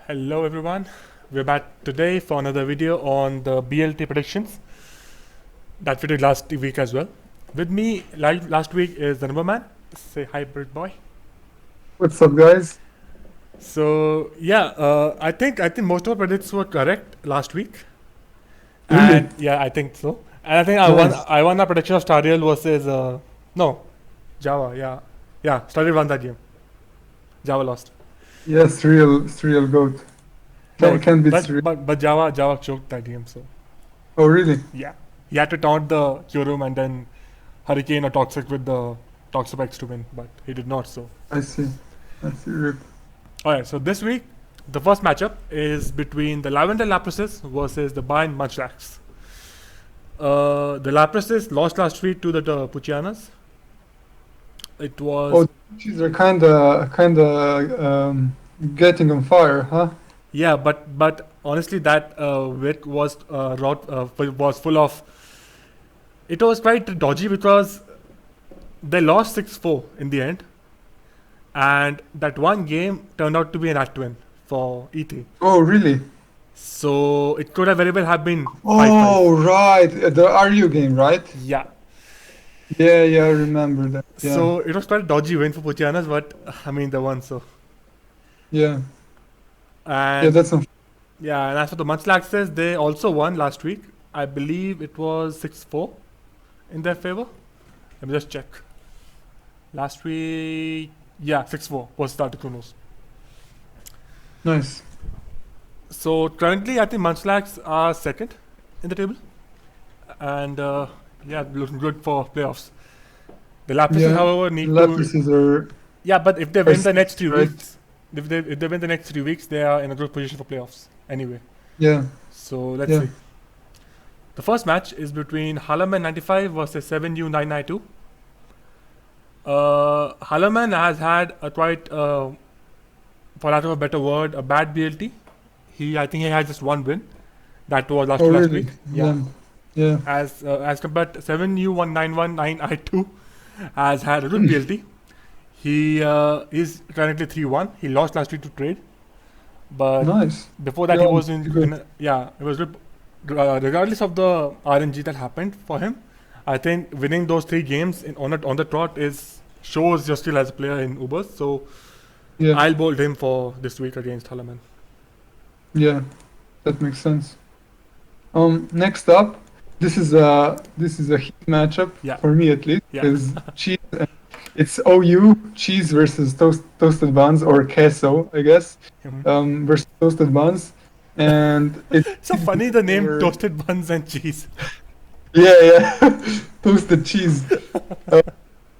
Hello everyone, we're back today for another video on the BLT predictions that we did last week as well. With me last week is the number man. Say hi, bird boy. What's up, guys? So yeah, I think most of our predicts were correct last week, Really? and yeah, I think so. And I think I won. Nice. I won the prediction of Stariel versus no Java. Yeah, Stariel won that game. Java lost. Yes, it's real goat. No, Can't beat but real. but Java choked that game. So Oh, really? yeah, he had to taunt the Kyurem and then Hurricane or Toxic with the Toxapex to win, but he did not. So, I see. Rip. alright. So this week, the first matchup is between the Lavender Laprases versus the Bind Munchlax. The Laprases lost last week to the Puchianas. It was Oh, these are getting on fire, huh? yeah, but honestly, that week was full of. It was quite dodgy because they lost 6-4 in the end, and that one game turned out to be an at win for ET. Oh, really? So it could have very well have been 5-5. Oh, right. The RU game, right? Yeah. Yeah, I remember that. Yeah, So it was quite a dodgy win for Puchianas, but I mean they won. So yeah, and that's not. yeah, and as for the Munchlaxes, they also won last week. I believe it was 6-4 in their favor. Let me just check. Last week, yeah, 6-4 was the Articunos. Nice. So currently, I think Munchlax are second in the table, and yeah, looking good for playoffs. The Lapises, Yeah, however, need to. Lapises are. Yeah, but if they are win the next 3 right? weeks, if they win the next 3 weeks, they are in a good position for playoffs anyway. Yeah, So let's yeah. see. The first match is between Halaman 95 versus 7U992. Halaman has had a quite, for lack of a better word, a bad BLT. I think he had just one win. That was Oh, last really? week. Yeah. Yeah. As compared to 7U1919I2 has had a good BLT. He is currently 3-1. He lost last week to trade, but Nice. before that he Yeah, was good. it was regardless of the RNG that happened for him. I think winning those 3 games on the trot is shows you're still as a player in Ubers. So Yeah. I'll bold him for this week against Halaman. Yeah, that makes sense. Next up, this is a heat matchup Yeah. for me at least. Yeah. Is cheese? It's OU cheese versus toasted buns or queso, I guess. Mhm. Versus toasted buns, and it's So funny the name Or- toasted buns and cheese. yeah, toasted cheese.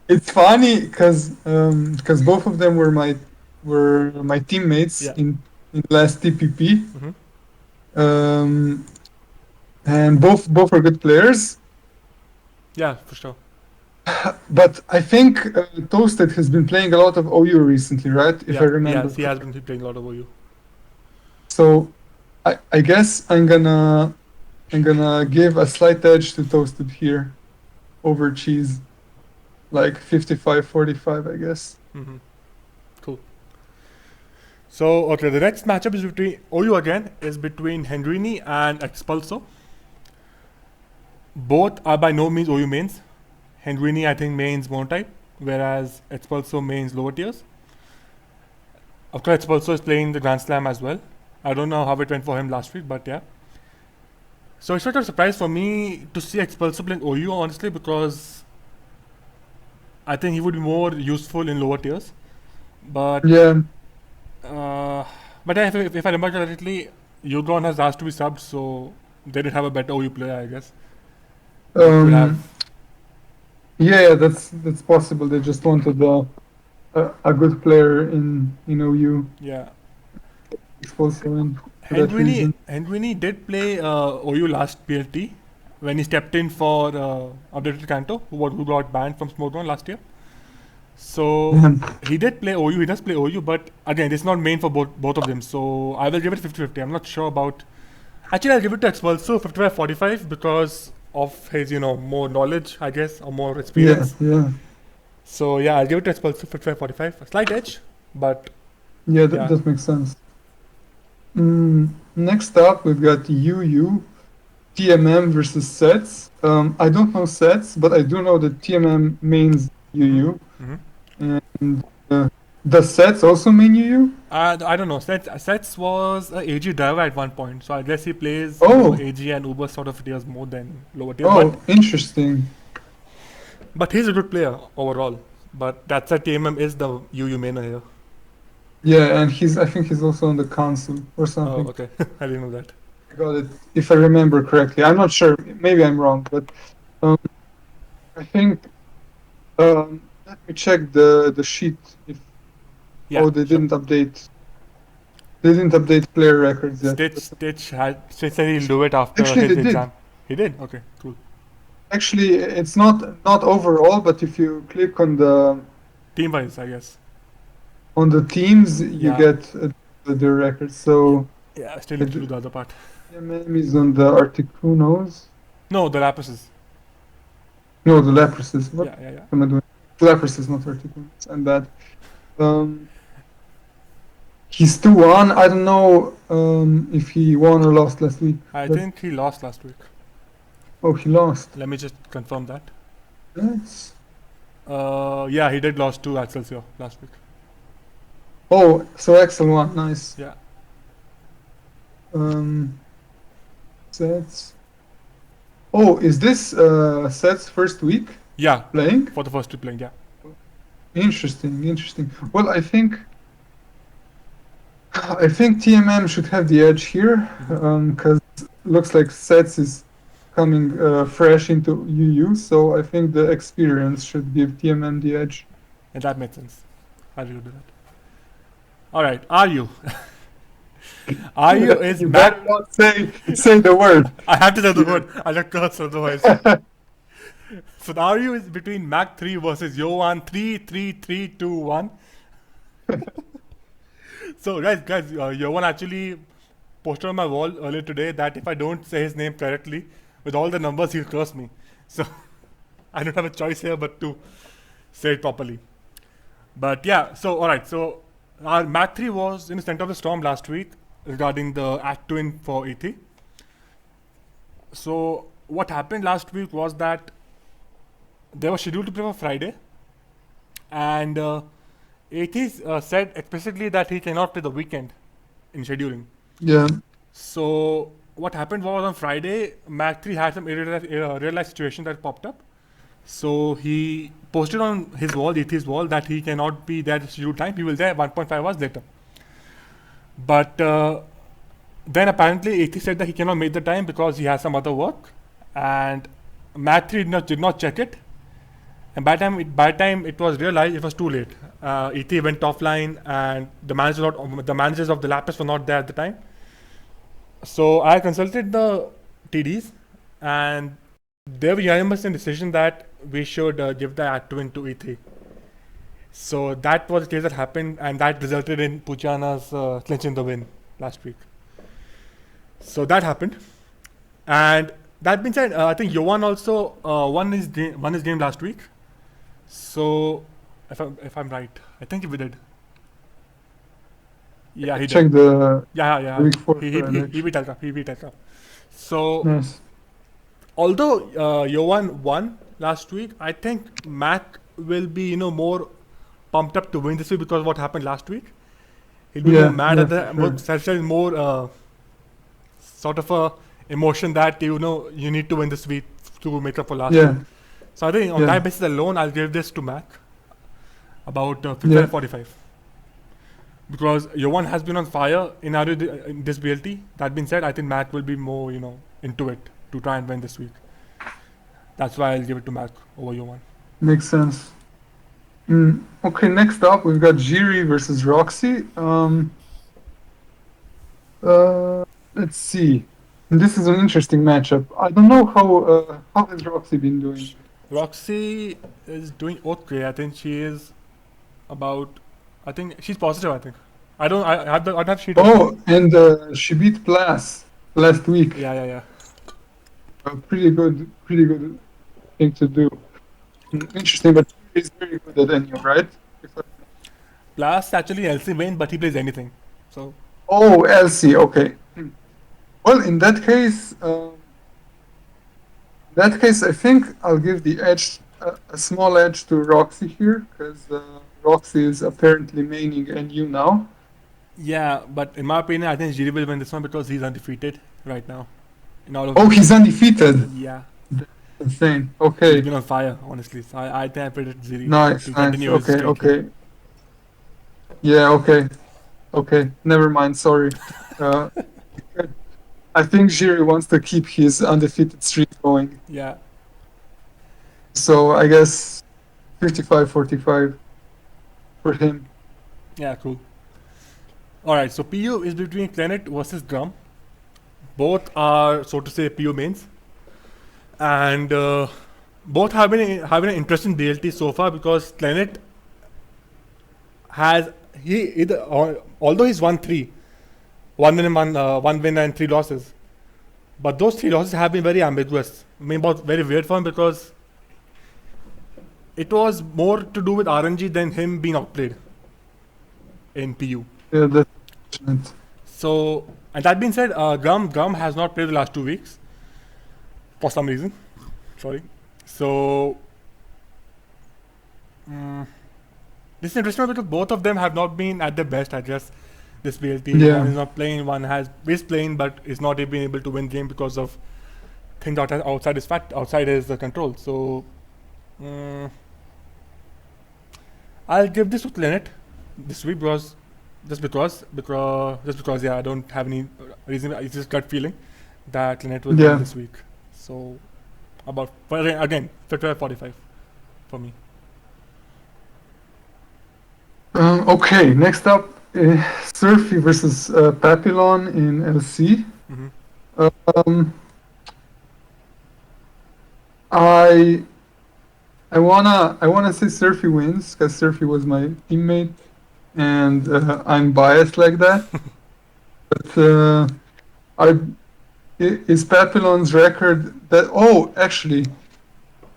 It's funny because both of them were my teammates Yeah. in last TPP. Mhm. And both are good players. Yeah, for sure. But I think Toasted has been playing a lot of OU recently, right? If I remember. Yes, he has been playing a lot of OU. So I guess I'm gonna give a slight edge to Toasted here over Cheese, like 55-45, I guess. Mm-hmm. Cool. So okay, the next matchup is between OU again. Is between Hendrini and Expulso. Both are by no means OU mains. Hendrini I think mains monotype, whereas Expulso mains lower tiers. Of course, Expulso is playing the Grand Slam as well. I don't know how it went for him last week, but yeah. So it's not a surprise for me to see Expulso playing OU, honestly, because I think he would be more useful in lower tiers. But Yeah, but if I remember correctly, Yugon has asked to be subbed, so they did have a better OU player, I guess. They could have. yeah, that's possible. They just wanted a good player in OU. Yeah. Also in for that reason. Hendrini did play OU last PLT when he stepped in for updated Kanto, who got banned from Smokedown last year. So he did play OU, he does play OU, but again, it's not main for both of them. So I will give it 50-50. I'm not sure about. Actually, I'll give it to Expulso 55-45 because of his, more knowledge, I guess, or more experience. Yeah. So yeah, I'll give it to Expulso 55-45. A slight edge, but Yeah, Yeah. that makes sense. Next up, we've got UU, TMM versus sets. I don't know sets, but I do know that TMM means UU. And does sets also mean UU? I don't know. Sets was a AG driver at one point, so I guess he plays Oh, AG and Uber sort of tiers more than lower tiers. But interesting. he's a good player overall. But that's a TMM is the UU mainer here. Yeah, and I think he's also on the council or Oh, something. okay. I didn't know that. I got it, if I remember correctly. I'm not sure. Maybe I'm wrong, but I think. Let me check the sheet. If Yeah. they sure. didn't update. They didn't update player records yet. Stitch said he'll do it after Actually, his they did. exam. He did. Okay, cool. Actually, it's not overall, but if you click on Team wise, I guess. the teams, you Yeah. get the records. So Yeah. I still need to do the other part. TMM is on the Articunos. No, the Lapises. No, the Leproses. What Yeah. am I doing? The Leproses, not Articunos. And that. He's 2-1. I don't know if he won or lost last week. I think he lost last week. Oh, he lost. Let me just confirm that. Yes. Yeah, he did lost to Excelsior last week. Oh, so Excel won. Nice. Yeah. Sets. Oh, is this Sets first week Yeah. playing? For the first two playing, yeah. Interesting. Well, I think TMM should have the edge here, because looks like Sets is coming fresh into UU, so I think the experience should give TMM the edge. And that makes sense. I will do that. Alright, are you? Are you is You Mac. better not say the word. I have to say the word. I just curse otherwise. So the RU is between Mac 3 versus Yoan 33321. So guys, Yoan actually posted on my wall earlier today that if I don't say his name correctly with all the numbers, he'll curse me. So I don't have a choice here but to say it properly. But yeah, so alright, so our Mac 3 was in the center of the storm last week regarding the Act 2 in for ET. So what happened last week was that they were scheduled to play for Friday, and AT said explicitly that he cannot play the weekend in scheduling. Yeah. So what happened was on Friday, Mac 3 had some real life situation that popped up. So he posted on his wall, ET's wall, that he cannot be there at scheduled time. He will there 1.5 hours later. But then apparently AT said that he cannot make the time because he has some other work, and Mac 3 did not check it. And by the time it was realized, it was too late. ET went offline, and the managers of the Lapis were not there at the time. So I consulted the TDs, and they were unanimous in decision that we should give the Act 2 into E3. So that was the case that happened, and that resulted in Puchana's clinching the win last week. So that happened, and that being said, I think Yohan also won his game last week. So if I'm right, I think we did. Yeah, he Check did. the Yeah. week 4 He beat Elka. He beat Elka. So Nice. although Yohan won last week, I think Mac will be more pumped up to win this week because of what happened last week. He'll be more mad at the more sort of a emotion that you need to win this week to make up for last week. So I think on that basis alone, I'll give this to Mac about 55-45. Because Yohan has been on fire in this BLT. That being said, I think Mac will be more, into it to try and win this week. That's why I'll give it to Mac over Yohan. Makes sense. Okay, next up we've got Jiri versus Roxy. Let's see. This is an interesting matchup. I don't know how has Roxy been doing. Roxy is doing okay. I think she is about. I think she's positive. I think. I have sheet. Oh, and she beat Plas last week. Yeah. Pretty good thing to do. Interesting, but he's very good at NU, right? Plus, actually, LC main, but he plays anything. So. Oh, LC. Okay. Well, in that case, I think I'll give the edge, a small edge to Roxy here, because Roxy is apparently maining NU now. Yeah, but in my opinion, I think Jiri will win this one because he's undefeated right now in all of Oh, these. he's undefeated. Yeah, Insane. he's Okay. been on fire, honestly. So I think I predict Jiri Nice, to nice. continue his Okay, streak here. okay. Yeah, okay. Okay. Never mind. Sorry. Uh, I think Jiri wants to keep his undefeated streak going. Yeah, So I guess 55-45 for him. yeah, cool. All right, so PU is between Planet versus Drum. Both are, so to say, PU mains, and both have been having an interesting BLT so far because Planet has he either although he's won three, one win and three losses, but those three losses have been very ambiguous. I mean, about very weird for him because it was more to do with RNG than him being outplayed in PU. Yeah, that's unfortunate. So, and that being said, Grum has not played the last 2 weeks for some reason. Sorry. So, mm, this is interesting because both of them have not been at their best. I guess this BLT, one Yeah. is not playing, one is playing, but is not being able to win game because of things outside his control. So, mm, I'll give this to Planet this week because yeah, I don't have any reason. It's just gut feeling that Planet will win Yeah. this week. So but again 55-45 for me. Okay, next up, Surfy versus Papillon in LC. Mm-hmm. Um, I wanna say Surfy wins because Surfy was my teammate, and I'm biased like that. But I is Papillon's record that? Oh, actually,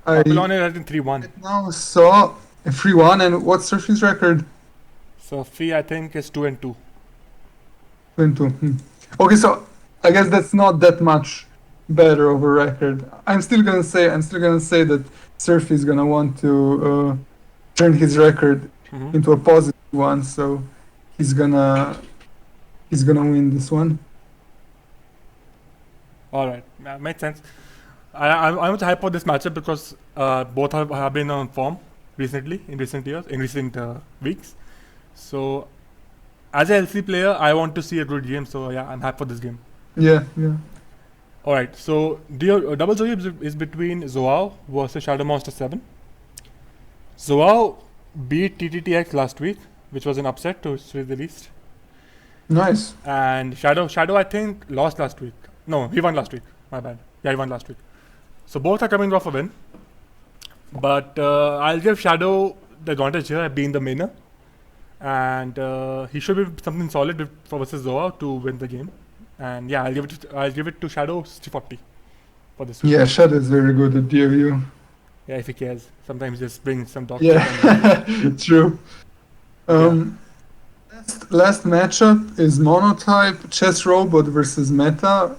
I Babylon is at 3-1. now saw a 3-1, and what's Surfy's record? So Fee I think is 2-2. 2-2. Okay, so I guess that's not that much better of a record. I'm still gonna say that Surf is gonna want to turn his record Mm-hmm. into a positive one, so he's gonna win this one. All right, makes sense. I'm much hype for this matchup because both have been on form recently in recent weeks. So as a LC player, I want to see a good game. So yeah, I'm hyped for this game. Yeah, yeah. All right, so double Zoe is between Zoao versus Shadow Monster 7. Zoao beat TTTX last week, which was an upset to say the least. Nice. And Shadow I think lost last week. No, he won last week. My bad. Yeah, he won last week. So both are coming off a win. But I'll give Shadow the advantage here, being the mainer, and he should be something solid for versus Zoa to win the game. And yeah, I'll give it to Shadow 60-40 for this week. Yeah, Shadow is very good at DOU. Yeah, if he cares. Sometimes just bring some doctor. Yeah, true. Last matchup is Monotype Chess Robot versus Meta.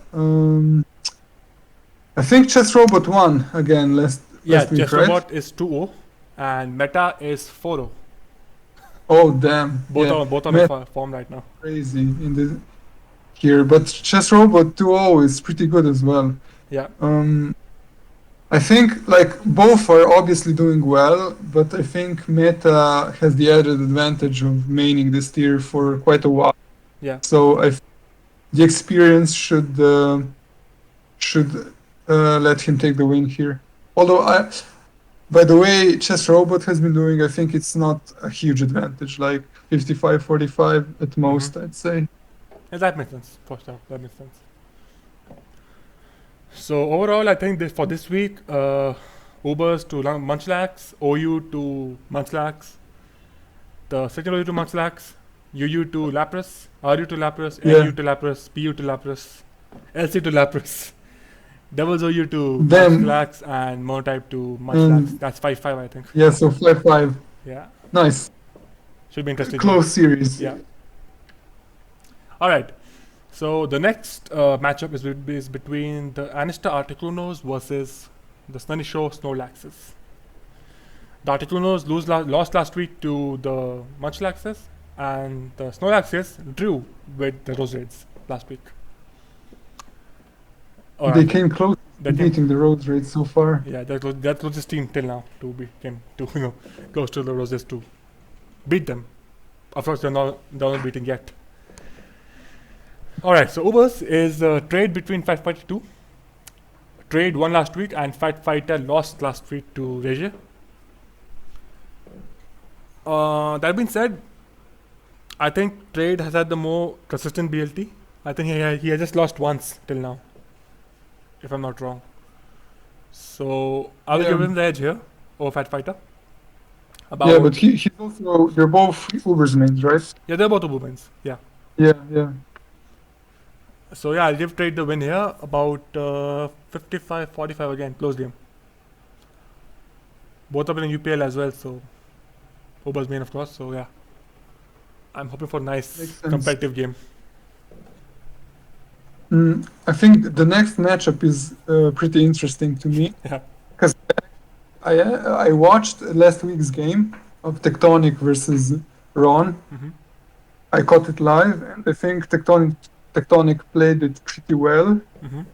I think Chess Robot won again last week, Chess right? Robot is 2-0 and Meta is 4-0. Oh damn! Both are in form right now. Crazy in the here, but Chess Robot 2-0 is pretty good as well. Yeah. I think like both are obviously doing well, but I think Meta has the added advantage of maining this tier for quite a while. Yeah. So the experience should let him take the win here. Although by the way Chess Robot has been doing, I think it's not a huge advantage, like 55-45 at most, I'd say. Yeah, that makes sense. For sure, that makes sense. So overall, I think for this week, Ubers to Munchlax, OU to Munchlax, the second OU to Munchlax, UU to Lapras, RU to Lapras, NU to Lapras, PU to Lapras, LC to Lapras, Devils OU to Munchlax, and Monotype to Munchlax. That's 5-5, I think. Yeah, so 5-5. Yeah. Nice. Should be interesting. Close series. Yeah. All right. So the next matchup is between the Anister Articunos versus the Sunny Show Snorlaxes. The Articunos lost last week to the Munchlaxes, and the Snorlaxes drew with the Rosades last week. Or They rather, came close to they came- beating the Rose Raid so far. yeah, that was his team till now to be came to close to the Roses to beat them. Of course, they're not beating yet. All right, so Ubers is a trade between Fight Fighter 2. Trade won last week, and Fight Fighter lost last week to Regia. That being said, I think Trade has had the more consistent BLT. I think he has just lost once till now, if I'm not wrong. So I will Yeah. give him the edge here over Fight Fighter. Yeah, but he's also, they're both Uber's mains, right? Yeah, they're both women's. Yeah. Yeah, yeah. So yeah, I'll give Trade the win here. About 55-45 again, close game. Both are in UPL as well, so Uber's main, of course. So yeah, I'm hoping for a nice Makes sense. competitive game. I think the next matchup is pretty interesting to me. Yeah. Because I watched last week's game of Tectonic versus Ron. Mhm. I caught it live, and I think Tectonic played it pretty well. Mhm.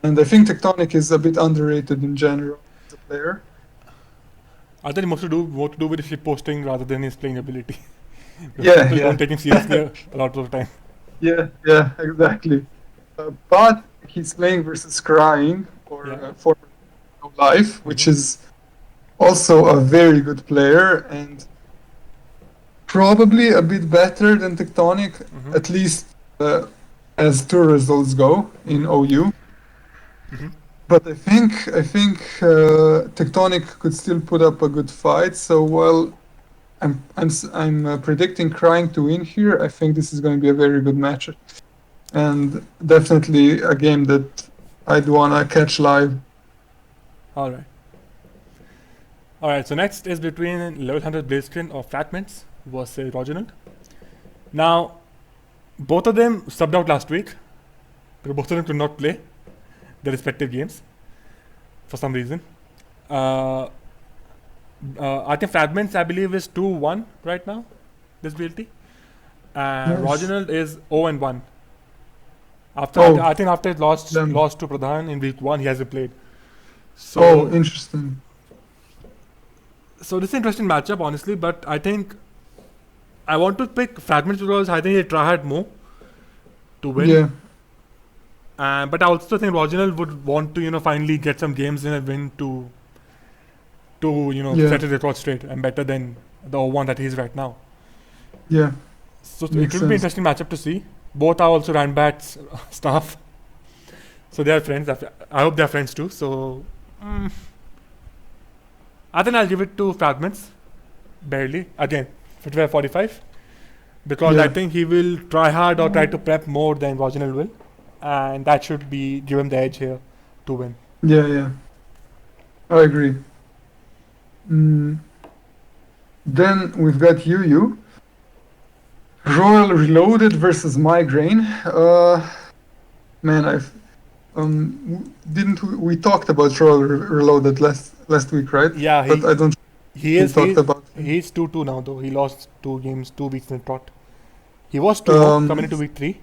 And I think Tectonic is a bit underrated in general as a player. I think more to do with his posting rather than his playing ability. Because Yeah, people yeah. don't take him seriously a lot of the time. Yeah, exactly. But he's playing versus Crying or Yeah. for No Life, which is also a very good player and probably a bit better than Tectonic, Mhm. at least as tour results go in OU. Mhm. But I think Tectonic could still put up a good fight. So while I'm predicting Crying to win here, I think this is going to be a very good match, and definitely a game that I'd wanna catch live. All right. All right. So next is between level 100 Blitzcrank or Flatments versus Reginald. Now, both of them subbed out last week because both of them could not play their respective games for some reason. I think Fragments, I believe, is 2-1 right now, this BLT. And Yes. Reginald is 0-1. Oh. I think after he lost to Pradhan in week 1, he hasn't played. So, Oh, interesting. so this is an interesting matchup, honestly, but I think I want to pick Fragments because I think he try hard more to win. Yeah, But I also think Reginald would want to, finally get some games in and win to Yeah. set his record straight and better than the one that he is right now. yeah, So it Makes will be an sense. interesting matchup to see. Both are also Ranbats staff, so they are friends. I hope they are friends too. So I think I'll give it to Fragments, barely again, 55-45, because Yeah. I think he will try hard or try to prep more than Reginald will, and that should be give him the edge here to win. yeah. I agree. Then we've got Yu. Royal Reloaded versus Migraine. Man, didn't we talked about Royal Reloaded last week, right? Yeah, But I don't he we is talked about him. he's 2-2 now though. He lost 2 games 2 weeks in a trot. He was 2 coming into week 3,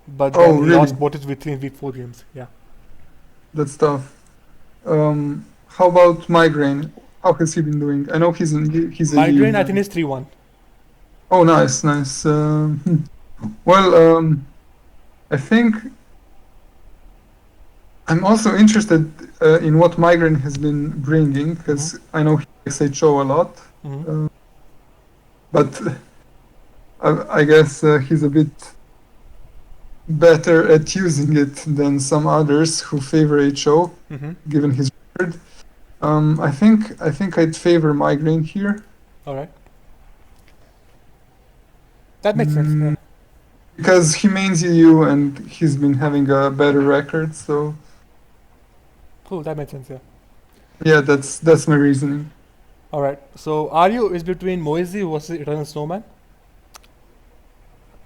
but then Oh, he really? lost both his week 3 and week 4 games. Yeah. That's tough. How about Migraine? How has he been doing? I know he's a Migraine, lead. I think, is 3-1. Oh, nice. Well, I think I'm also interested in what Migraine has been bringing because I know he likes HO a lot, Mhm. but I guess he's a bit better at using it than some others who favor HO, Mhm. given his record. I think I'd favor Migraine here. All right. That makes sense. Yeah. Because he mains EU and he's been having a better record, so Cool. That makes sense. Yeah. yeah, that's my reasoning. All right. So RU is between Moisey versus Eternal Snowman.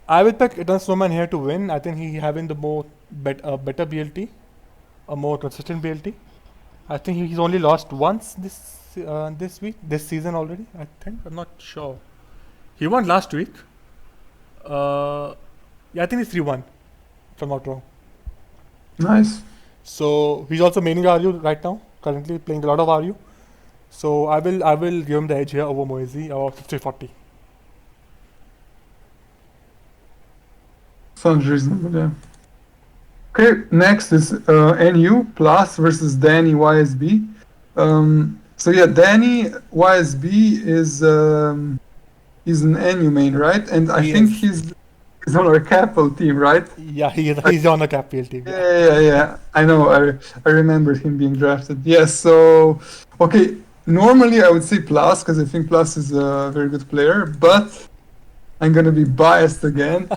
I will pick Eternal Snowman here to win. I think he having the better BLT, a more consistent BLT. I think he's only lost once this season already. I think I'm not sure. He won last week. Yeah, I think it's 3-1, if I'm not wrong. Nice. So he's also maining RU right now. Currently playing a lot of RU. So I will give him the edge here over Moise about 50-40. Sounds reasonable, yeah. Okay, next is NU Plus versus Danny YSB. So yeah, Danny YSB is an NU main, right? And I think he's on our capital team, right? Yeah, he's on the capital team. Yeah. I know. I remembered him being drafted. Yes. So okay. Normally I would say Plus because I think Plus is a very good player, but I'm gonna be biased again.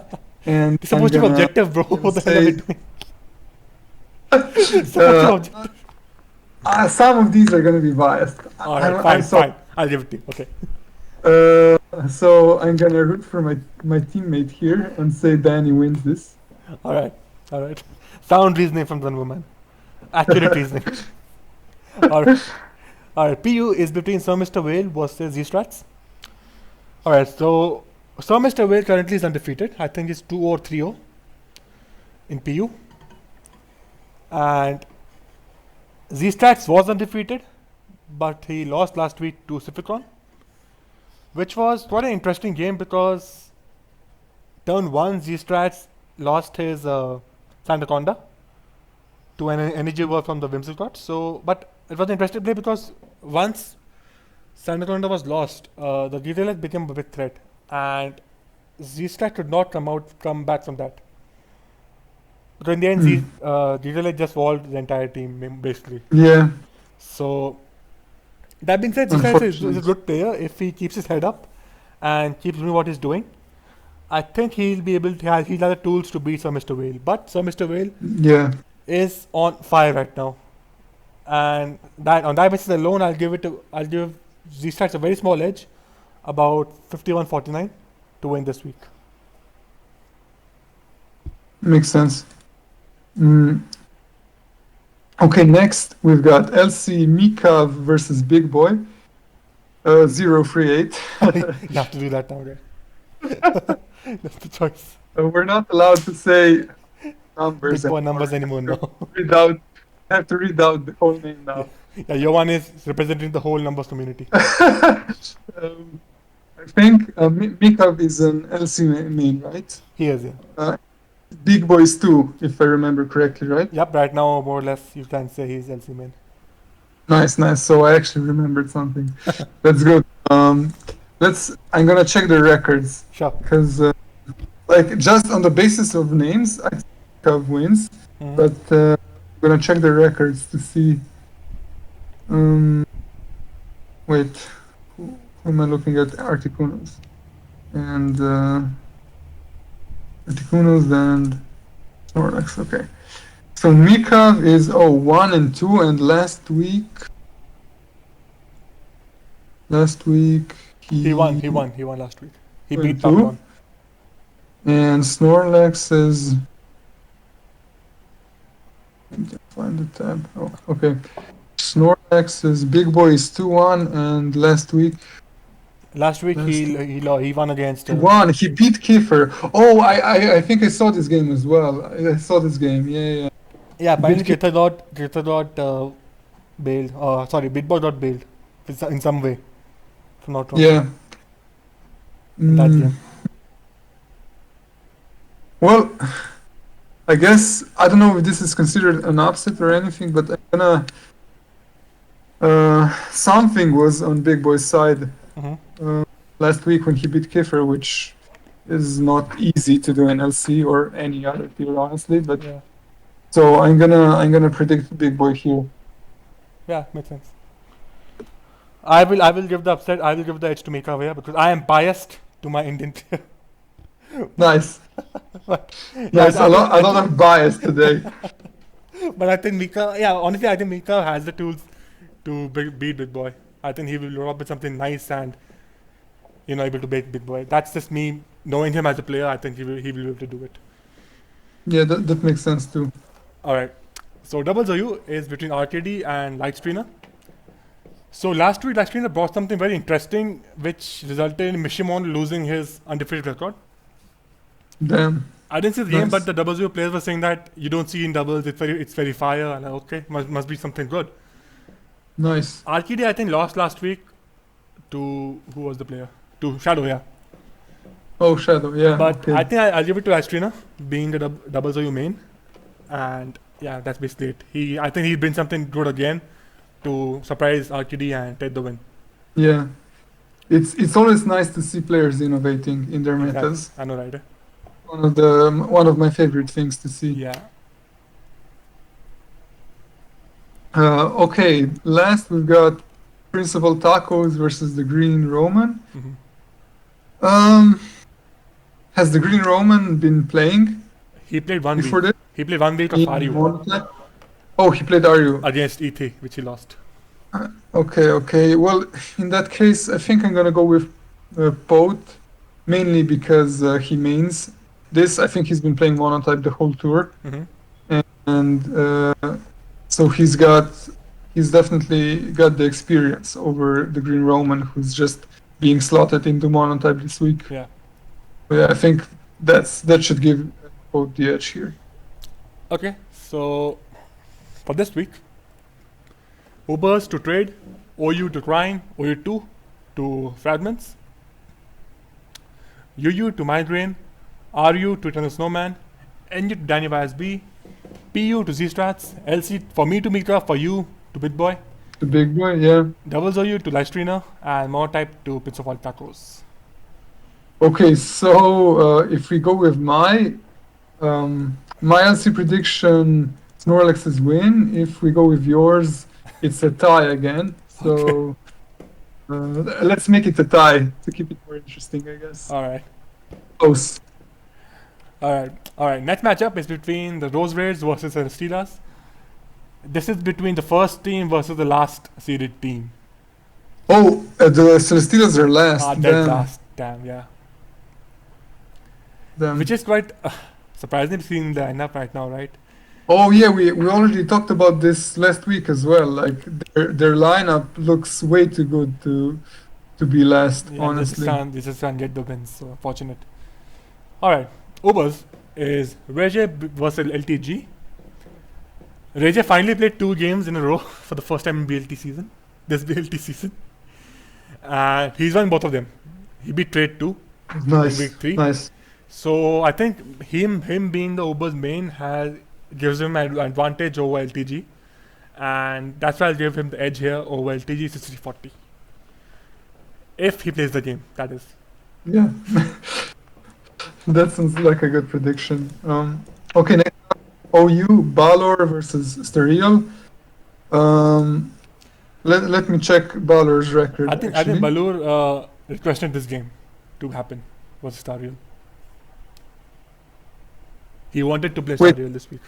And it's supposed to be objective, bro. What the hell are we doing? Some of these are gonna be biased. Alright, fine. I'll give it to you. Okay. So I'm gonna root for my teammate here and say Danny wins this. Alright. Sound reasoning from the woman. Accurate reasoning. Alright. PU is between Sir Mr. Whale versus Z-Strats. Alright, so Sir Mr. Whale currently is undefeated. I think it's 2 or 3-0 in PU. And Z-Strats was undefeated, but he lost last week to Sificon, which was quite an interesting game because turn 1 Z-Strats lost his Sandaconda to an energy work from the Whimsicott. So, but it was an interesting play because once Sandaconda was lost, the Detailer became a big threat, and Z-Strat could not come back from that. Because in the end, Detailer just walled the entire team, basically. Yeah. So, that being said, Z-Strat is a good player if he keeps his head up and keeps doing what he's doing. I think he'll be able to he'll have the tools to beat Sir Mr. Whale. But Sir Mr. Whale is on fire right now. And that on that basis alone, I'll give Z-Strats a very small edge, about 51-49 to win this week. Makes sense. Okay, next we've got LC Mika versus Big Boy. 038. You have to do that now, right? That's the choice. We're not allowed to say numbers. Big Boy numbers anymore now. I have to read out the whole name now. Yeah, your one is representing the whole numbers community. I think Mikhav is an LC main, right? He is, yeah. Big Boy is 2, if I remember correctly, right? Yep, right now, more or less, you can say he's LC main. Nice. So I actually remembered something. That's good. I'm gonna check the records. Sure. Because, just on the basis of names, I think Mikhav wins. Mm-hmm. But I'm gonna check the records to see. Wait, who am I looking at? Articunos. And Articunos and Snorlax, okay. So Mikhav is 1 and 2, and last week he won last week. He beat Balor. And Snorlax is, I can find the tab. Oh, okay. Snorlax is Big Boy is 2-1, and last week he won against. He beat Kiffer. Oh, I think I saw this game as well. I saw this game. Yeah. Yeah, but Gritadot bailed. Sorry, Big Boy got bailed in some way. If I'm not wrong. Yeah. That game. Well, I guess I don't know if this is considered an upset or anything, but I'm gonna. Something was on Big Boy's side last week when he beat Kiffer, which is not easy to do in LC or any other tier, honestly. But yeah. So I'm gonna predict Big Boy here. Yeah, makes sense. I will give the upset. I will give the edge to Mika here because I am biased to my Indian tier. Nice. Nice. A lot of bias today. But I think Mika. Yeah, honestly, I think Mika has the tools to beat Big Boy. I think he will roll up with something nice and able to beat Big Boy. That's just me knowing him as a player, I think he will be able to do it. Yeah, that makes sense too. All right. So double OU is between RKD and Lightstrainer. So last week, Lightstrainer brought something very interesting, which resulted in Mishimon losing his undefeated record. Damn. I didn't see the game, Nice. but the double OU players were saying that you don't see in doubles. It's very fire. And okay, must be something good. Nice. RKD I think lost last week to who was the player? To Shadow, yeah. Oh, Shadow, yeah. But okay. I think I'll give it to Lightstrainer, being the double OU main, and yeah, that's basically it. I think he brings something good again to surprise RKD and take the win. Yeah. It's always nice to see players innovating in their metas. I know, right? One of my favorite things to see. Yeah. Okay, last we've got Principal Tacos versus the Green Roman. Mhm. Has the Green Roman been playing He played 1 before week. this? He played 1 week of In Aryu Monte? Oh, he played Aryu. against ET, which he lost. Okay. Well, in that case, I think I'm gonna go with Pote, mainly because he mains this. I think he's been playing monotype the whole tour, Mm-hmm. and so he's definitely got the experience over the Green Roman, who's just being slotted into monotype this week. Yeah. So yeah, I think that should give Pote the edge here. Okay, so for this week, Ubers to trade, OU to grind, OU2 to fragments, UU to migraine, RU to Eternal Snowman, NU to Danny B, PU to Z-Strats, LC for me to Mika, for you to BitBoy, The big boy, yeah. doubles OU to Lightstrainer, and monotype to Pizza of All Tacos. Okay, so if we go with my LC prediction, Snorlax's win. If we go with yours, it's a tie again. So let's make it a tie to keep it more interesting, I guess. Alright. Close. Alright. Next matchup is between the Rose Raids versus the Steelers. This is between the first team versus the last seeded team. Oh, the Celestials are last. Dead last. Damn, yeah. Damn. Which is quite surprising seeing the lineup right now, right? Oh yeah, we already talked about this last week as well. Like their lineup looks way too good to be last. Yeah, honestly, they just can't get the wins. So fortunate. All right, Ubers is Reje versus LTG. Reje finally played 2 games in a row for the first time in BLT season. This BLT season, and he's won both of them. He beat Trade 2 nice. in week 3. Nice. So I think him being the Ubers main gives him an advantage over LTG, and that's why I'll give him the edge here over LTG 60-40. If he plays the game, that is. Yeah. That sounds like a good prediction. Okay, next up, OU Balor versus Stereal. Let me check Balor's record. I think Balor requested this game to happen versus Stariel. He wanted to play Stariel this week.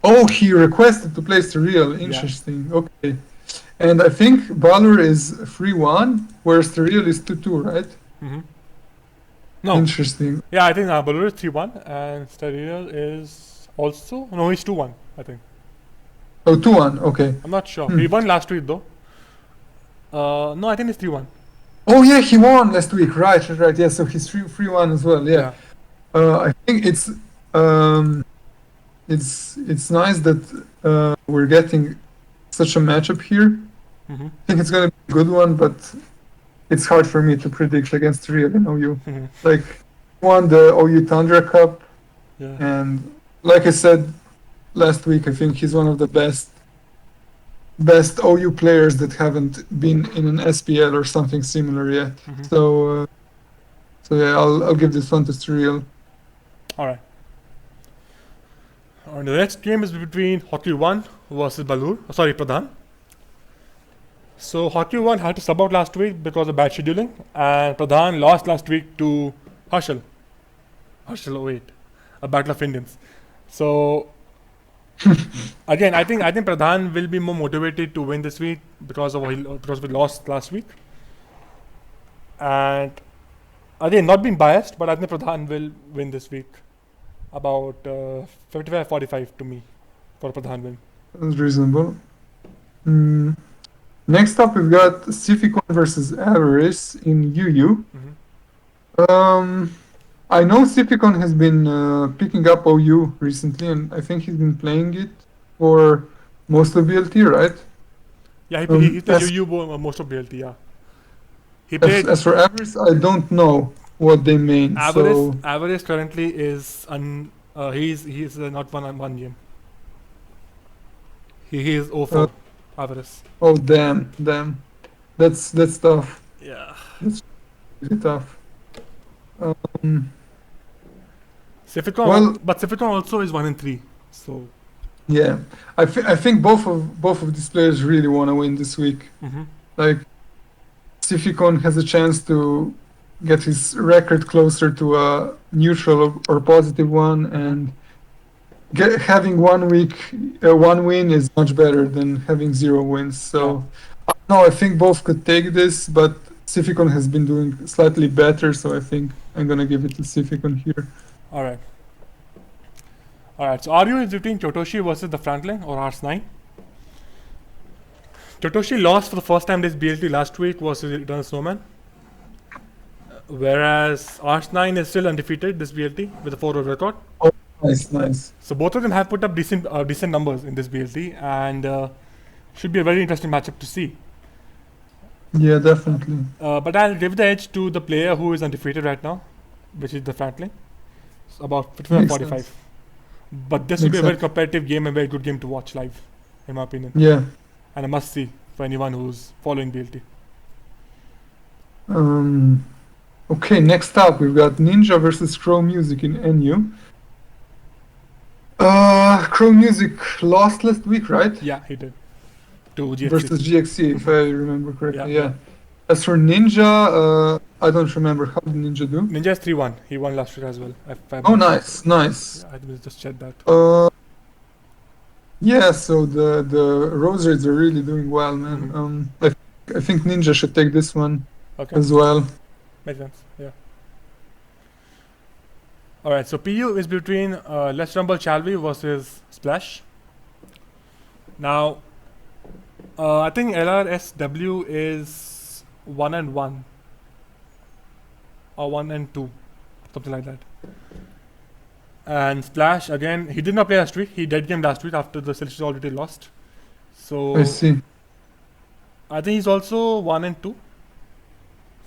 Oh, he requested to play Stereal. Interesting. Yeah. Okay. And I think Balor is 3-1, whereas Stereal is 2-2, right? Mm-hmm. No. Interesting. Yeah, I think Balor is 3-1 and Stariel is also... No, he's 2-1, I think. Oh, 2-1, okay. I'm not sure. He won last week though. No, I think it's 3-1. Oh yeah, he won last week. Right. Yeah, so he's 3-1 as well. Yeah. I think it's nice that we're getting such a matchup here. Mm-hmm. I think it's gonna be a good one, but it's hard for me to predict against Real and OU. Mm-hmm. Like, won the OU Tundra Cup, and like I said last week, I think he's one of the best OU players that haven't been in an SPL or something similar yet. Mm-hmm. So yeah, I'll give this one to Stereal. Alright. And the next game is between Hockey 1 versus Pradhan. So Hockey 1 had to sub out last week because of bad scheduling, and Pradhan lost last week to Harshal 08, a Battle of Indians. So again, I think Pradhan will be more motivated to win this week because we lost last week, and Again, not being biased, but I think Pradhan will win this week. About 55-45 to me for Pradhan win. That's reasonable. Next up, we've got Sificon versus Avarice in UU. I know Sificon has been picking up OU recently, and I think he's been playing it for most of BLT, right? Yeah, he played UU most of BLT, yeah. He played... As for Avarice, I don't know what they mean. Avarice currently is... he's not won on one game. He is 0-4, Avarice. Oh, damn. That's tough. Yeah. That's really tough. Sificon, but Sificon also is 1-3, so... Yeah, I think both of these players really want to win this week. Like, Sificon has a chance to get his record closer to a neutral or positive one, and having 1 win is much better than having 0 wins. So, no, I think both could take this, but Sificon has been doing slightly better, so I think I'm gonna give it to Sificon here. Alright, so RU is between Totoshi versus the Frontline or Ars9. Totoshi lost for the first time this BLT last week versus Eternal Snowman. Whereas Ars9 is still undefeated this BLT with a 4-0 record. Oh, nice. So both of them have put up decent numbers in this BLT, and should be a very interesting matchup to see. Yeah, definitely. But I'll give the edge to the player who is undefeated right now, which is the Frontline. It's about 55-45. But this will be a very competitive game and very good game to watch live, in my opinion. Yeah. And a must see for anyone who's following BLT. Okay, next up we've got Ninja versus Crow Music in NU. Crow Music lost last week, right? Yeah, he did. To GXC. Versus GXC, if I remember correctly. Yeah. As for Ninja, I don't remember. How did Ninja do? Ninja is 3-1. He won last week as well. Oh, nice. Yeah, I will just check that. Yeah, so the Roserads are really doing well, man. I think Ninja should take this one as well. Makes sense, yeah. Alright, so PU is between Let's Rumble Chalvi versus Splash. Now, I think LRSW is 1-1 or 1-2, something like that. And Splash, again, he did not play last week. He dead game last week after the Celestials already lost. So I see. I think he's also 1-2,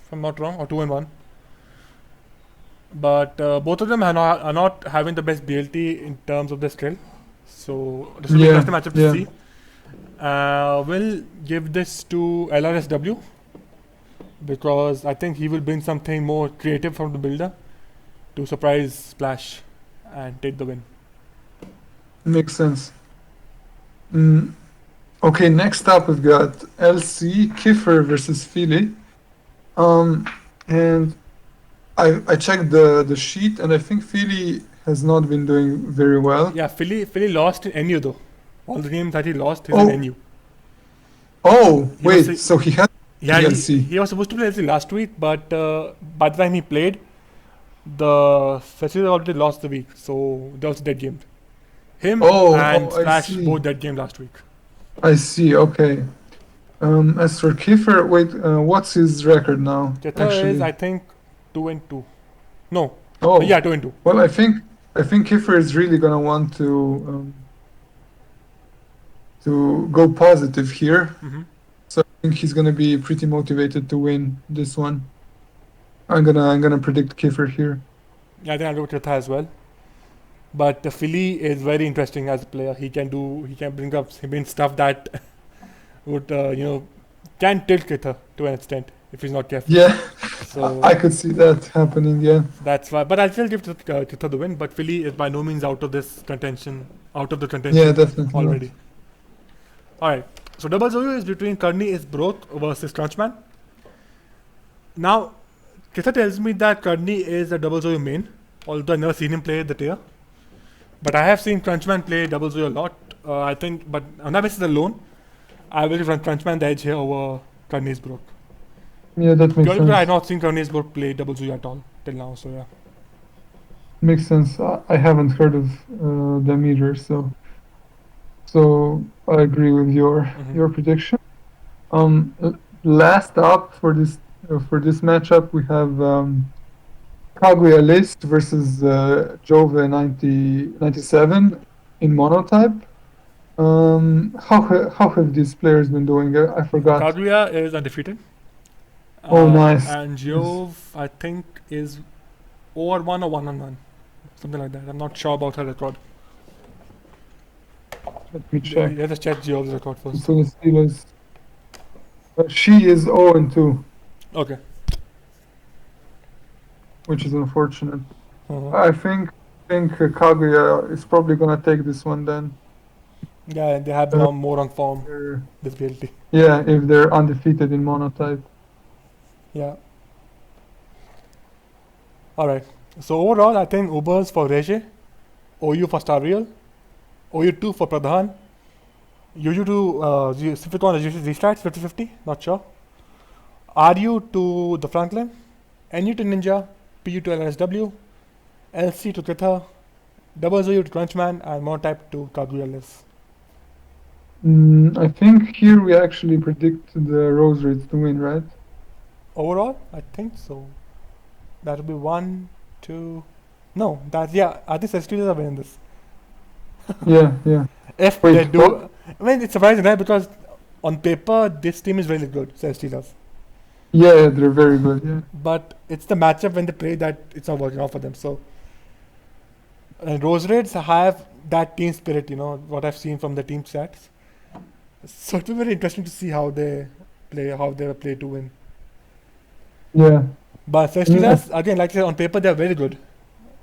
if I'm not wrong, or 2-1. But both of them are not having the best BLT in terms of their skill. So this will be an interesting matchup to see. We'll give this to LRSW because I think he will bring something more creative from the builder to surprise Splash and take the win. Makes sense. Okay, next up we've got LC Kiffer versus Fili. And I checked the sheet, and I think Fili has not been doing very well. Yeah, Fili lost in NU though. All the games that he lost is in NU. Oh, wait, so he had LC. He was supposed to play LC last week, but by the time he played, the Celestials already lost the week, so that was dead game. Him and Splash both dead game last week. I see, okay. As for Kiffer, wait, what's his record now? Kiffer is, I think, 2-2. No. Oh. Yeah, 2-2. Well, I think Kiffer is really gonna want to go positive here. So I think he's gonna be pretty motivated to win this one. I'm gonna predict Kiffer here. Yeah, I think I'll go with Kiffer as well. But Fili is very interesting as a player. He can bring stuff that would can tilt Kiffer to an extent if he's not careful. Yeah, so I could see that happening. Yeah, that's why. But I'll still give Kiffer the win. But Fili is by no means out of the contention Yeah, definitely already. All right. So double OU is between Karni is Broth versus Crunchman. Now, Kiffer tells me that Karni is a double OU main, although I've never seen him play the tier. But I have seen Crunchman play double OU a lot. I think, but on that basis alone, I will give Crunchman the edge here over Karni's Broth. Yeah, that makes Purely because I sense. have not seen Karni's board play double Zuyu at all till now, so yeah. Makes sense. I haven't heard of them either, so I agree with your prediction. Last up for this matchup, we have Kaguya List versus Jove 97 in monotype. How have these players been doing? I forgot. Kaguya is undefeated. Oh, nice. And Nice. Jove, I think, is over 1 or 1-1. Something like that. I'm not sure about her record. Let me check. Let us check Jove's record first. So the Steelers. She is 0-2, Okay. which is unfortunate. Uh-huh. I think Kaguya is probably gonna take this one then. Yeah, they have been Uh, more on form they're- this BLT. yeah, if they're undefeated in monotype. Yeah. Alright. So overall, I think Ubers for Reje, OU for Star Real, OU2 for Pradhan, UU2 Civic 1 restarts 50-50, not sure. RU to the Franklin, NU to Ninja, PU to LSW, LC to Titha, WZU to Crunchman, and Monotype to Kaguya-less. I think here we actually predict the Rose Raids to win, right? Overall, I think so. That will be 1, 2. No, that, yeah, I think Celestials are winning this. Yeah. If Wait, they do. what? I mean, it's surprising, right? Because on paper, this team is really good, Celestials. Yeah, they're very good. Yeah. But it's the matchup when they play that it's not working out for them. So, and Rose Raids have that team spirit, what I've seen from the team stats. So it will be very interesting to see how they play to win. Yeah. But Celestials, again, like I said, on paper, they're very good.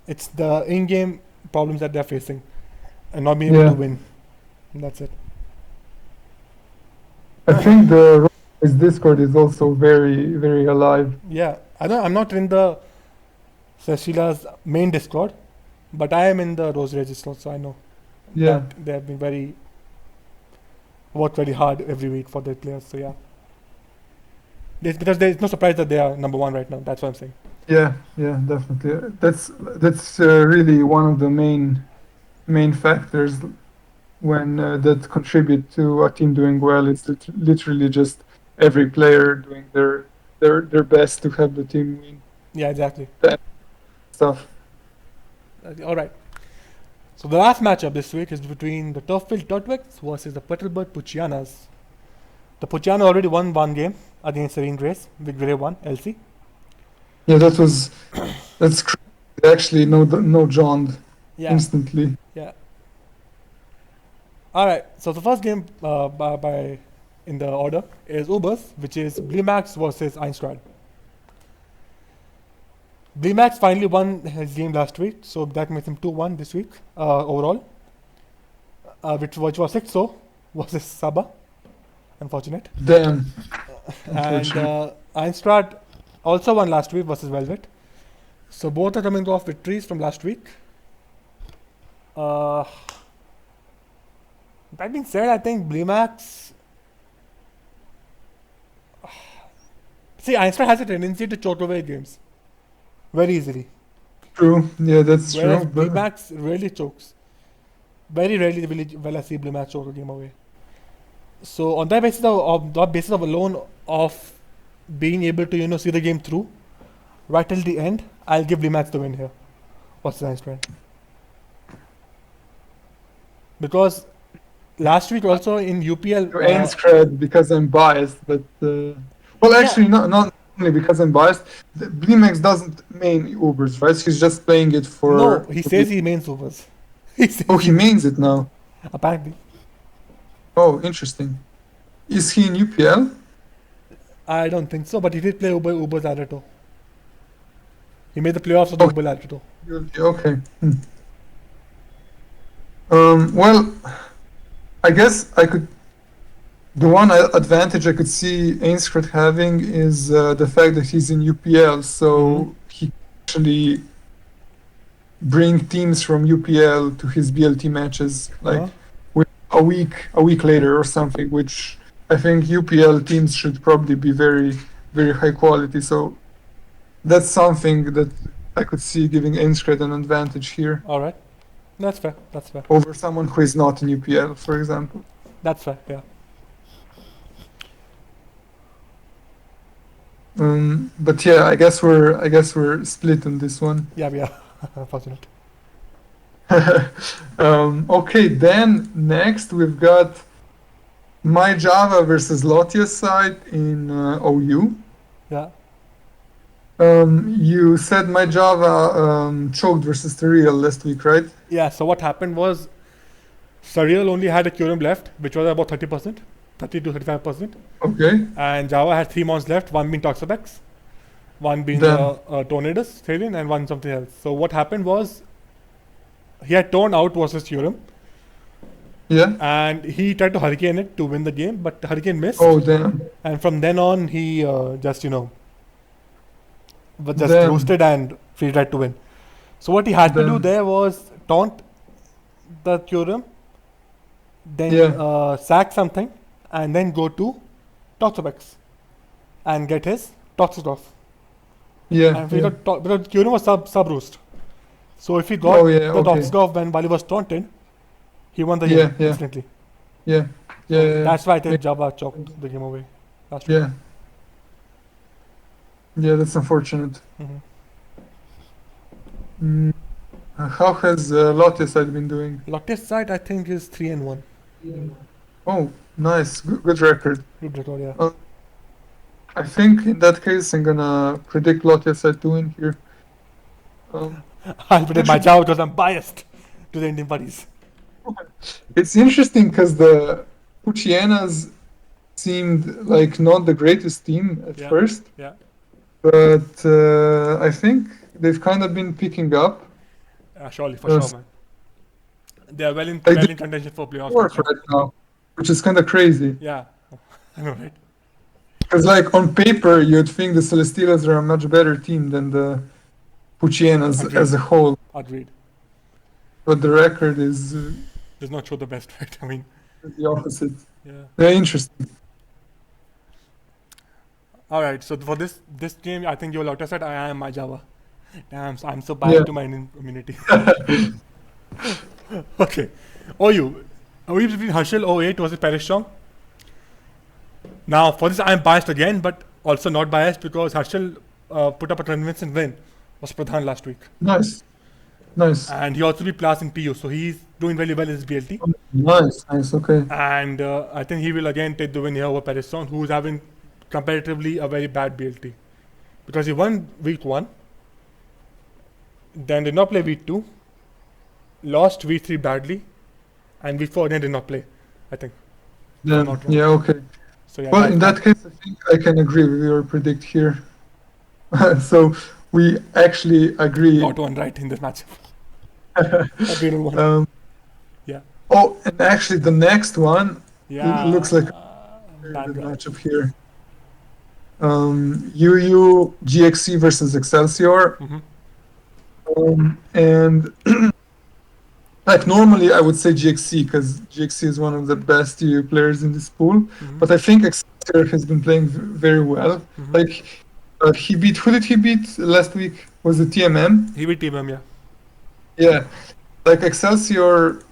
It's the in-game problems that they're facing and not being able to win. And that's it. I think the Rose Discord is also very, very alive. Yeah, I'm not in the Celestials main Discord, but I am in the Rose Raids Discord, so I know that they have been worked very hard every week for their players. So yeah, because there's no surprise that they are number one right now. That's what I'm saying. Yeah, definitely. That's really one of the main factors when that contribute to a team doing well. It's literally just every player doing their best to have the team win. Yeah, exactly. That stuff. All right. So the last matchup this week is between the Turffield Turtwicks versus the Petalburg Puchianas. The Puchiana already won one game against Serene Grace, with Grey 1, LC. Yeah, that's crazy. They actually no John instantly. Yeah. All right. So the first game by in the order is Ubers, which is Bleemax versus Einstein. Bleemax finally won his game last week, so that makes him 2-1 this week overall. Which was 6-0 versus Saba. Unfortunate. Damn. And Einstein also won last week versus Velvet. So both are coming off victories from last week. That being said, I think Bleemax. See, Einstein has a tendency to choke away games very easily. True. Yeah, that's Whereas true. Bleemax really chokes. Very rarely will I see Bleemax choke a game away. So on that basis of alone of being able to see the game through right till the end, I'll give Bleemax the win here. What's the Einstein? Because last week also in UPL. You ain't cred because I'm biased, but well, actually, not only because I'm biased. Bleemax doesn't main Ubers, right? He's just playing it for. No, he says he mains Ubers. He mains it now. Apparently. Oh, interesting. Is he in UPL? I don't think so, but he did play Uber's Areto. He made the playoffs of the Uber Areto. Okay. Well, I guess I could. The one advantage I could see Ainskret having is the fact that he's in UPL, so he can actually bring teams from UPL to his BLT matches, like with a week later or something, which I think UPL teams should probably be very, very high quality. So that's something that I could see giving Inskred an advantage here All right. That's fair. That's fair. over someone who is not in UPL, for example. That's fair. Yeah. But yeah, I guess we're split on this one. Yeah. Yeah. Unfortunate. Okay, then next we've got my Java versus Lottia's side in OU. Yeah. You said my Java choked versus Teriel last week, right? Yeah. So what happened was, Surreal only had a Curem left, which was about 30%, 30 to 35%, Okay. and Java had 3 mons left. One being Toxapex, one being Damn. Tornadus, Therian, and one something else. So what happened was, he had torn out versus Curem, Yeah. and he tried to hurricane it to win the game, but the hurricane missed. Oh, damn. And from then on, he just but just Damn. roosted and free tried to win. So what he had to do Damn. there was taunt the Curem, then Yeah. sack something, and then go to Toxapex and get his Toxic off. Yeah. And if he Yeah. got because Curem was sub roost. So if he got Oh, yeah, the okay. Toxic off when he was taunted, he won the Yeah, game yeah. instantly. Yeah. Yeah. Yeah. That's why I think Java choked the game away last week. Yeah. Yeah, that's unfortunate. Mhm. How has Lotte side been doing? Lotte's side, I think, is 3-1. Oh, nice. Good record. Good record, yeah. I think in that case, I'm gonna predict Lotte side to win here. I'll predict my Java because I'm biased to the Indian parties. It's interesting because the Puccianas seemed like not the greatest team at Yeah. first, Yeah. but I think they've kind of been picking up. Surely, for Yes. sure, man. They are well in Like contention for playoffs. Work right now, which is kind of crazy. Yeah. I know, right? Because like on paper, you'd think the Celestials are a much better team than the Puccianas Agreed. as a whole, Agreed. but the record is Does not show the best, right? I mean, the opposite. yeah. Very interesting. All right. So for this game, I think you're Lotte side. I am my Java. Damn, so I'm so biased Yeah. to my Indian community. Okay. OU between Herschel 08 was a Paris Strong. Now for this, I'm biased again, but also not biased because Herschel put up a convincing win. Was Pradhan last week, Nice, nice, and he also beat Plus in PU, so he's doing really well in his BLT. nice. Okay. And I think he will again take the win here over Paris Strong, who's having comparatively a very bad BLT because he won week 1, then did not play week 2, lost week 3 badly, and week 4 again did not play, I think. Then, not wrong. yeah, okay. So yeah, Well, in that case, I think I can agree with your predict here. So we actually agree. got one right in this matchup. Agreed on one. Yeah. Oh, and actually, the next one Yeah. looks like a very bad good guy. matchup here. UU GXC versus Excelsior. Mhm. And like normally I would say GXC because GXC is one of the best UU players in this pool. Mhm. But I think Excelsior has been playing very well. Mhm. Like who did he beat last week? Was it TMM? He beat Team M, yeah. Yeah, like Excelsior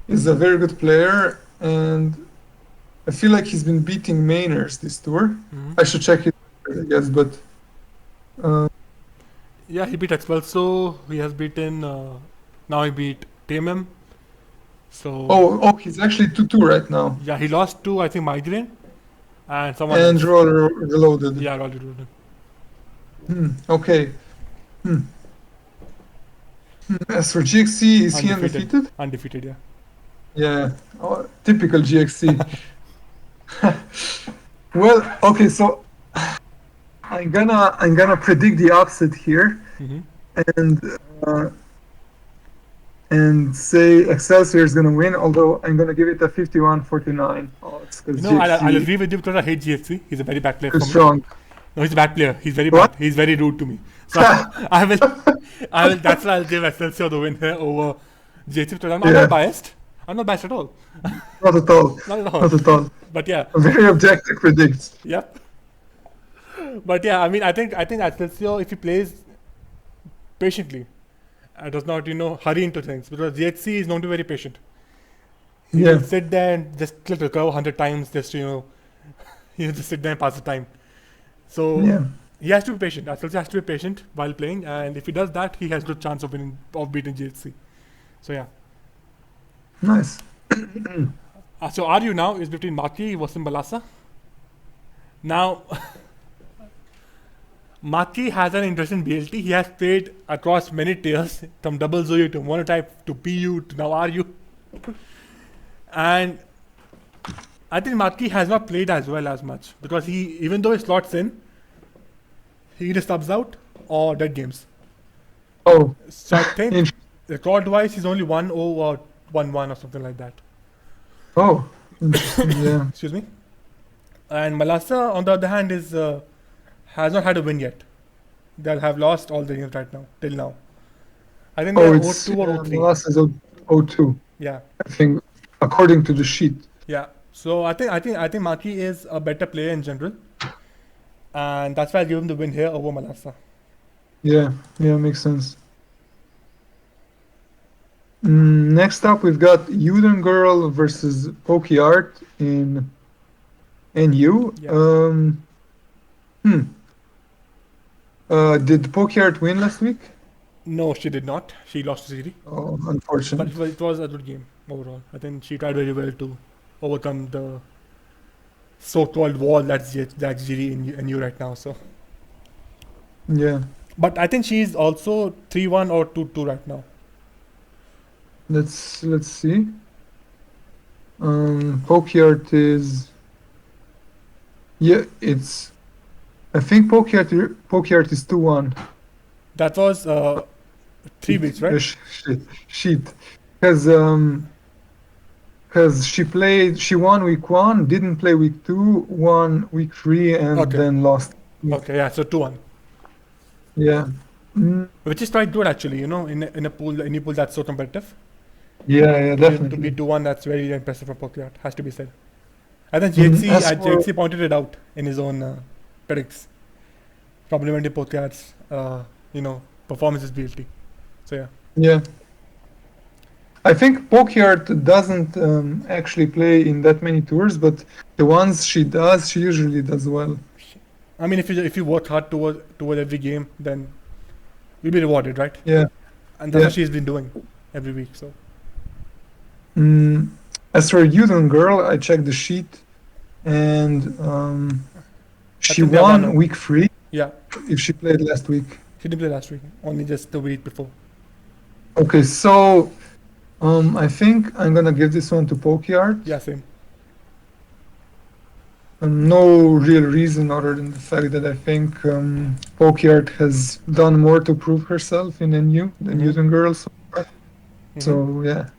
is a very good player, and I feel like he's been beating mainers this tour. Mhm. I should check it, I guess, but Yeah, he beat Expulso. He has beaten. Now he beat Team M. So oh, he's actually 2-2 right now, yeah, he lost to I think Migraine and someone and else. Roller Reloaded. Yeah, Rolly Roden. Okay. As for GXC, is he undefeated? Undefeated, yeah. Yeah, typical GXC. Well, okay, so I'm gonna predict the upset here Mhm. and say Excelsior is gonna win. Although I'm gonna give it a 51-49 odds because I'll agree with you because I hate GFC. He's a very bad player for is me. strong. No, he's a bad player. He's very What? bad. He's very rude to me. So I will. That's why I'll give Excelsior the win here over GFC because I'm Yeah. not biased. I'm not biased at all. Not at all. Not at all. Not at all. But yeah, A very objective predict. yep. But yeah, I mean, I think Asensio, if he plays patiently, does not hurry into things, because GHC is known to be very patient. He will Yeah, sit there and just click the curve 100 times, just he just sit there and pass the time. So yeah, he has to be patient. Asensio has to be patient while playing, and if he does that, he has good chance of beating GHC. So yeah. nice. So RU now is between Maki versus Balasa. Now Maki has an interesting BLT. He has played across many tiers, from double Zoe to monotype to PU to now RU. And I think Maki has not played as well as much, because even though he slots in, he either subs out or dead games. Oh, So I think int- record wise, he's only 1-0 or 1-1 or something like that. oh, interesting. Yeah. Excuse me. And Malasa, on the other hand, has not had a win yet. They'll have lost all the games right now, till now. I think Oh, they're it's 0-2 or 0-3. last is 02, Yeah, I think, according to the sheet. yeah. So I think Maki is a better player in general, and that's why I give him the win here over Malasa. Yeah, yeah, makes sense. Next up, we've got Uden Girl versus Pokey Art in NU. Yeah. Did Pokey Art win last week? No, she did not. She lost to Jiri, Oh, but unfortunate. it was a good game overall. I think she tried very well to overcome the so-called wall that's Jiri in you right now. So, Yeah, but I think she's also 3-1 or 2-2 right now. let's see. Pokey Art is. Yeah, it's. I think Pokey Art is 2-1. That was 3 weeks, right? Sheet. Because she won week 1, didn't play week 2, won week 3, and Okay. then lost. Okay, yeah. So 2-1, Yeah. which is quite good actually. In a pool that's so competitive. Yeah, To definitely. be 2-1, that's very impressive from Pokyat, has to be said. I think As for- GHC pointed it out in his own predicts, complimenting Pokyat's performances BLT. So yeah. Yeah. I think Pokyart doesn't actually play in that many tours, but the ones she does, she usually does well. I mean, if you work hard toward every game, then you'll be rewarded, right? Yeah. And that's Yeah. what she's been doing every week. So As for Uden Girl, I checked the sheet, and she think they're won 1-0. week 3 yeah, if she played last week. she didn't play last week, only just the week before. Okay, so I think I'm gonna give this one to Pokyart. Yeah, same. No real reason other than the fact that I think Pokyart has done more to prove herself in NU than Mhm. Uden Girl so far. Mhm. So yeah.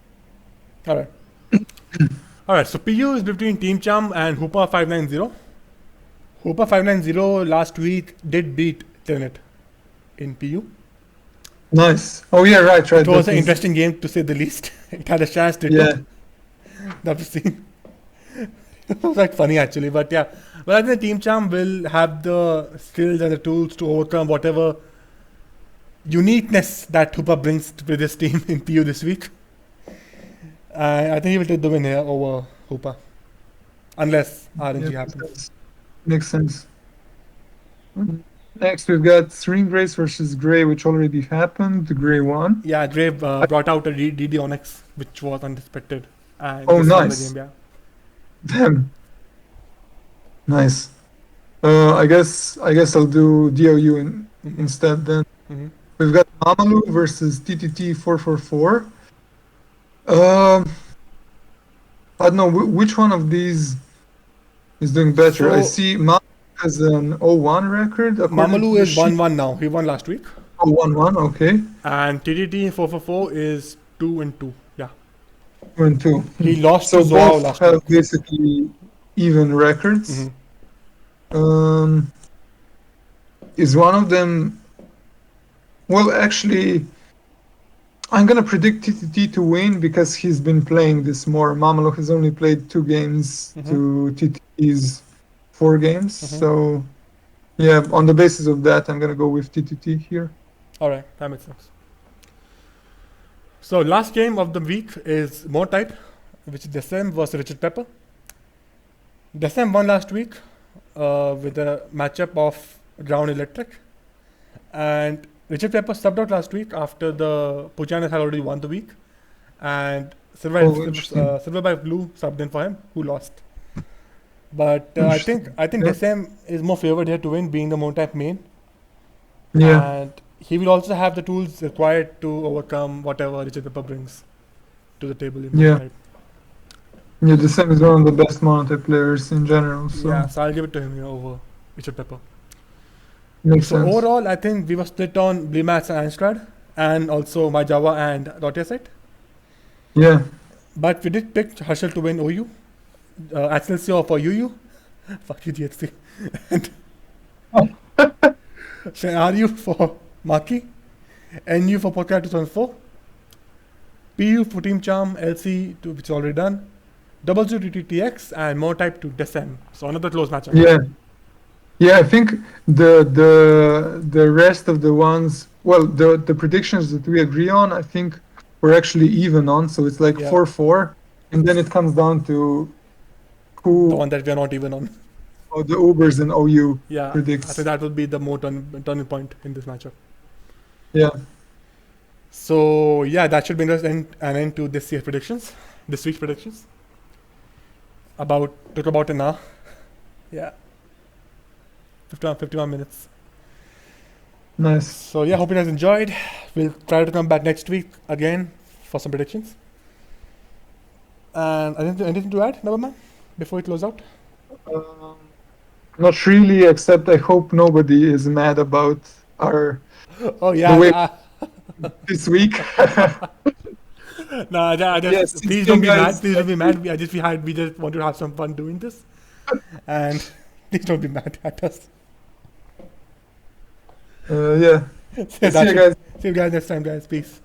All right. All right. So PU is between Team Cham and Hoopa 590. Hoopa 590 last week did beat Tenet in PU. Nice. Oh yeah, right. It was that an is- interesting game to say the least. It had a chance to Yeah. that was seen. It was like funny actually, but yeah. But I think Team Cham will have the skills and the tools to overcome whatever uniqueness that Hoopa brings to this team in PU this week. I think he will take the win here over Hoopa, unless RNG Yeah, happens. makes sense. Next, we've got String Grace versus Gray, which already happened. The Gray won. Yeah, Grave brought out a DD Onyx, which was unexpected. And Oh, just won nice. The game, Damn. Nice. I guess I'll do DOU Mhm. instead then. Mhm. We've got Mamalu versus TTT 444. I don't know which one of these is doing better. I So- see Mamalu has an 0-1 record. according to Mamalu the is sheet. 1-1 now. He won last week. 0-1-1, okay. And TTT 444 is 2-2. Yeah. 2-2. He lost So to Zoao both last have week. basically even records. Mhm. Is one of them? Well, actually, I'm gonna predict TTT to win because he's been playing this more. Mameluch has only played 2 games Mhm. to TTT's 4 games, Mhm. so Yeah, on the basis of that, I'm gonna go with T2T here. All right, that makes sense. So last game of the week is more type, which is Desem versus Richard Pepper. Desem won last week with a matchup of Ground Electric, and Richard Pepper subbed out last week after the Pujanas had already won the week, and Oh, interesting. Silver by Blue subbed in for him, who lost. But Interesting. I think Yeah. Desem is more favored here to win, being the Moon type main, Yeah. and he will also have the tools required to overcome whatever Richard Pepper brings to the table in Moon Yeah. type. Yeah. The Sam is one of the best mono players in general, Yeah, so so I'll give it to him here over Richard Pepper. makes So sense. overall, I think we were split on Bleemats and Einstrad, and also my Java and Rotia set. Yeah. But we did pick Herschel to win OU, Excelsior for UU, fuck you GHC, and RU for Maki, NU for Podcast 2004, PU for Team Charm, LC to which is already done, Double Zero to TTX, and more type to Descent. So another close matchup. Yeah. Yeah, I think the rest of the ones, well, the predictions that we agree on, I think we're actually even on. So it's like Yeah. 4-4, and then it comes down to The who one that we are not even on. the Ubers and OU Yeah, I predicts. think that will be the more turning point in this matchup. Yeah. So yeah, that should bring us an end to this week's predictions. Took about an hour. Yeah, 51 minutes. Nice. So yeah, hope you guys enjoyed. We'll try to come back next week again for some predictions. And anything to add, Navaman, before we close out? Not really, except I hope nobody is mad about our Oh yeah, the way yeah. this week. No, I just Yes, please don't be mad. guys. Please don't be mad. We just want to have some fun doing this, and please don't be mad at us. Yeah. So See you guys. See you guys next time, guys. Peace.